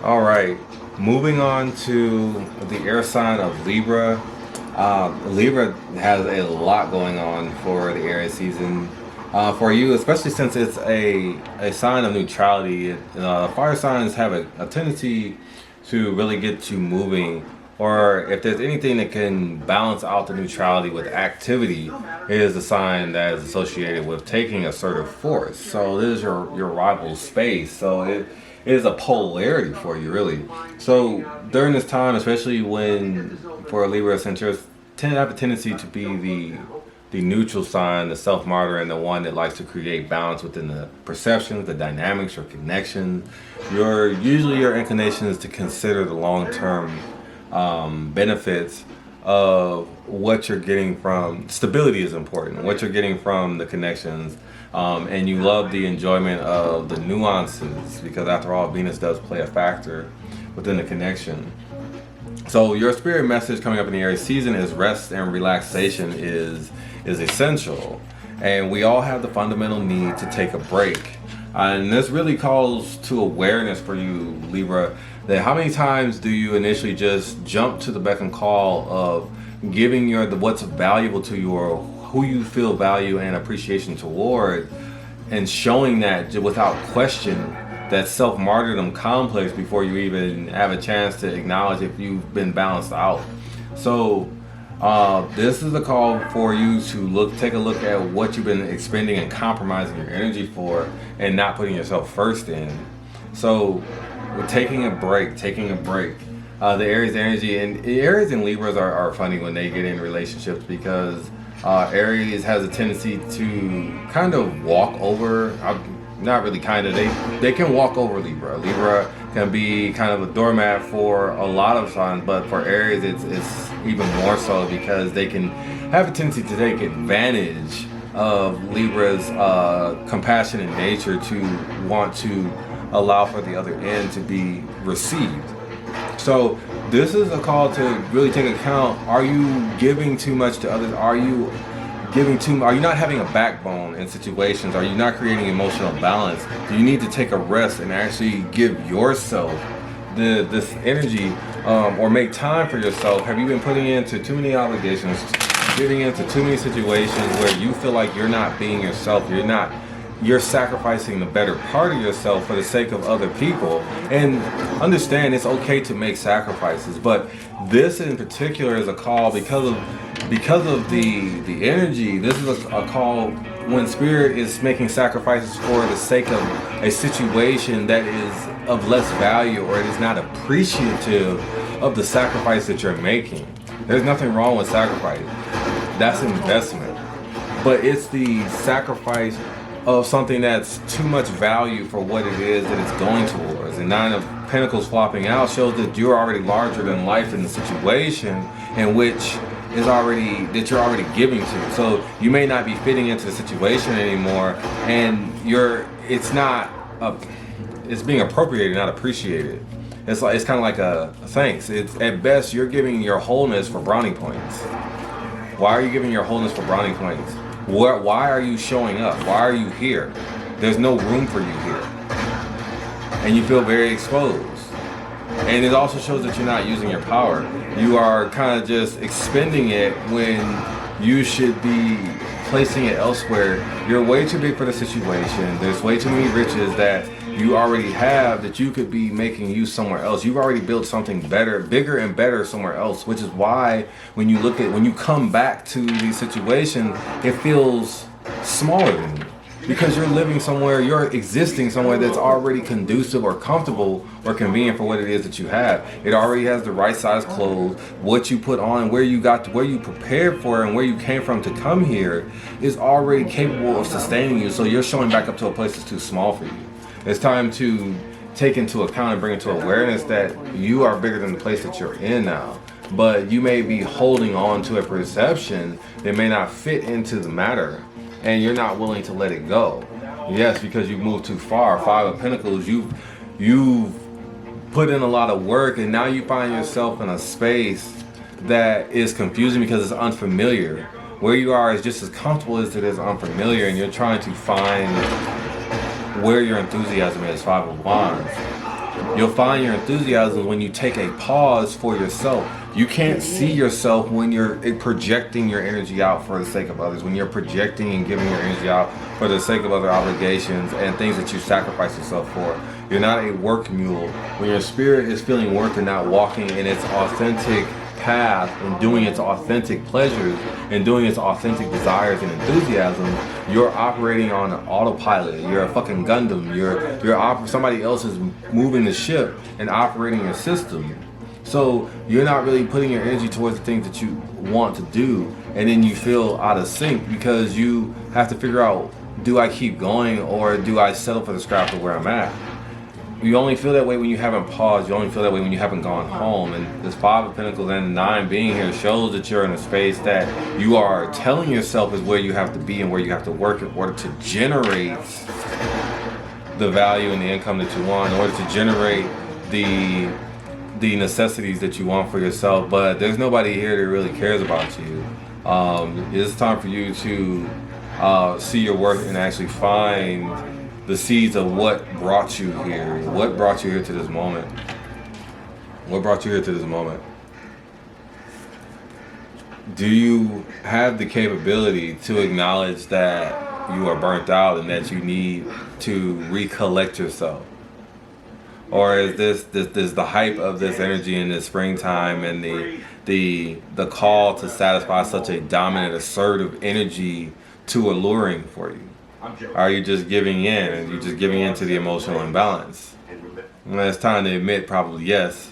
All right, moving on to the air sign of Libra. Libra has a lot going on for the Aries season. For you, especially since it's a sign of neutrality, fire signs have a tendency to really get you moving. Or if there's anything that can balance out the neutrality with activity, it is a sign that is associated with taking assertive force. So this is your rival's space. So it is a polarity for you, really. So during this time, especially when for Libra eccentrics, tend to have a tendency to be the neutral sign, the self-martyr, and the one that likes to create balance within the perceptions, the dynamics, or connections. Usually your inclination is to consider the long-term benefits of what you're getting from stability is important, what you're getting from the connections, and you love the enjoyment of the nuances because after all, Venus does play a factor within the connection. So your spirit message coming up in the Aries season is rest and relaxation is essential, and we all have the fundamental need to take a break. And this really calls to awareness for you, Libra, that how many times do you initially just jump to the beck and call of giving what's valuable to you or who you feel value and appreciation toward, and showing that without question, that self-martyrdom complex before you even have a chance to acknowledge if you've been balanced out. So this is a call for you to take a look at what you've been expending and compromising your energy for and not putting yourself first in. So we're taking a break. The Aries energy, and Aries and Libras are funny when they get in relationships because Aries has a tendency to kind of walk over, not really kind of, they can walk over Libra. Libra can be kind of a doormat for a lot of signs, but for Aries it's even more so because they can have a tendency to take advantage of Libra's compassionate nature to want to allow for the other end to be received. So this is a call to really take account. Are you giving too much to others? Are you not having a backbone in situations? Are you not creating emotional balance? Do you need to take a rest and actually give yourself this energy, or make time for yourself? Have you been putting into too many obligations, getting into too many situations where you feel like you're not being yourself? You're sacrificing the better part of yourself for the sake of other people. And understand it's okay to make sacrifices, but this in particular is a call because of the energy. This is a call when spirit is making sacrifices for the sake of a situation that is of less value, or it is not appreciative of the sacrifice that you're making. There's nothing wrong with sacrifice. That's an investment. But it's the sacrifice of something that's too much value for what it is that it's going towards. And Nine of Pentacles flopping out shows that you're already larger than life in the situation in which you're already giving to. So you may not be fitting into the situation anymore, and it's being appropriated, not appreciated. It's kind of like a thanks. It's at best you're giving your wholeness for brownie points. Why are you giving your wholeness for brownie points? Why are you showing up? Why are you here? There's no room for you here. And you feel very exposed. And it also shows that you're not using your power. You are kind of just expending it when you should be placing it elsewhere. You're way too big for the situation. There's way too many riches that you already have that you could be making use somewhere else. You've already built something better, bigger and better somewhere else, which is why when you come back to these situations, it feels smaller than you. Because you're living somewhere, you're existing somewhere that's already conducive or comfortable or convenient for what it is that you have. It already has the right size clothes, what you put on, where you prepared for, and where you came from to come here is already capable of sustaining you. So you're showing back up to a place that's too small for you. It's time to take into account and bring into awareness that you are bigger than the place that you're in now. But you may be holding on to a perception that may not fit into the matter, and you're not willing to let it go. Yes, because you've moved too far. Five of Pentacles, you've put in a lot of work, and now you find yourself in a space that is confusing because it's unfamiliar. Where you are is just as comfortable as it is unfamiliar, and you're trying to find where your enthusiasm is. Five of Wands. You'll find your enthusiasm when you take a pause for yourself. You can't see yourself when you're projecting your energy out for the sake of others, when you're projecting and giving your energy out for the sake of other obligations and things that you sacrifice yourself for. You're not a work mule. When your spirit is feeling work and not walking in its authentic path and doing its authentic pleasures and doing its authentic desires and enthusiasm, you're operating on autopilot. You're a fucking Gundam. Somebody else is moving the ship and operating your system. So you're not really putting your energy towards the things that you want to do, and then you feel out of sync because you have to figure out, do I keep going or do I settle for the scrap of where I'm at? You only feel that way when you haven't paused. You only feel that way when you haven't gone home. And this Five of Pentacles and 9 being here shows that you're in a space that you are telling yourself is where you have to be and where you have to work in order to generate the value and the income that you want, in order to generate the necessities that you want for yourself. But there's nobody here that really cares about you. It's time for you to see your worth and actually find the seeds of what brought you here. What brought you here to this moment? What brought you here to this moment? Do you have the capability to acknowledge that you are burnt out and that you need to recollect yourself? Or is this the hype of this energy in the springtime and the call to satisfy such a dominant, assertive energy too alluring for you? Are you just giving in? Are you just giving in to the emotional imbalance? And it's time to admit probably yes.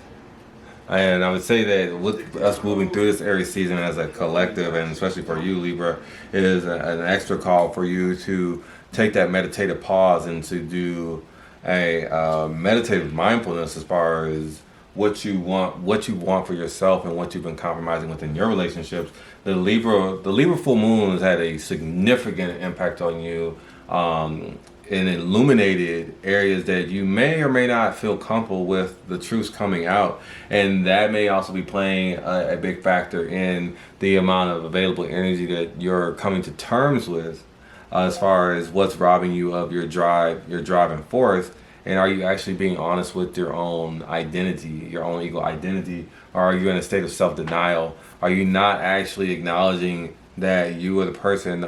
And I would say that with us moving through this Aries season as a collective, and especially for you, Libra, it is an extra call for you to take that meditative pause and to do a meditative mindfulness as far as what you want for yourself and what you've been compromising within your relationships. The Libra full moon has had a significant impact on you, and illuminated areas that you may or may not feel comfortable with the truths coming out, and that may also be playing a big factor in the amount of available energy that you're coming to terms with, as far as what's robbing you of your driving force. And are you actually being honest with your own identity, your own ego identity? Or are you in a state of self-denial? Are you not actually acknowledging that you are the person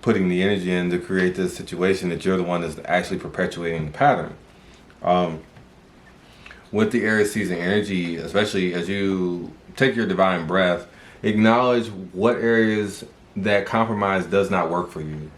putting the energy in to create this situation, that you're the one that's actually perpetuating the pattern? With the Aries season energy, especially as you take your divine breath, acknowledge what areas that compromise does not work for you.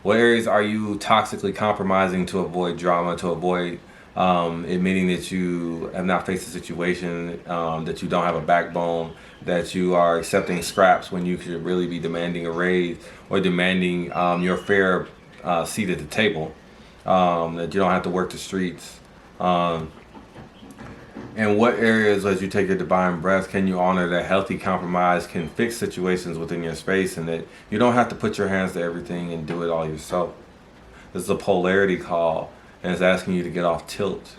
What areas are you toxically compromising to avoid drama, to avoid admitting that you have not faced a situation, that you don't have a backbone, that you are accepting scraps when you should really be demanding a raise or demanding your fair seat at the table, that you don't have to work the streets. And what areas, as you take your divine breath, can you honor that healthy compromise can fix situations within your space, and that you don't have to put your hands to everything and do it all yourself? This is a polarity call, and it's asking you to get off tilt.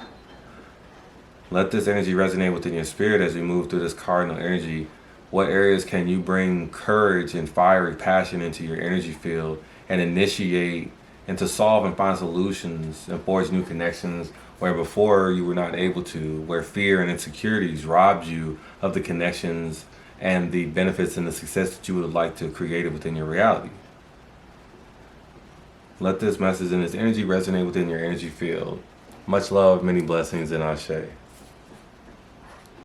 Let this energy resonate within your spirit as we move through this cardinal energy. What areas can you bring courage and fiery passion into your energy field and initiate and to solve and find solutions and forge new connections where before you were not able to, where fear and insecurities robbed you of the connections and the benefits and the success that you would like to create within your reality? Let this message and this energy resonate within your energy field. Much love, many blessings, and Ashe.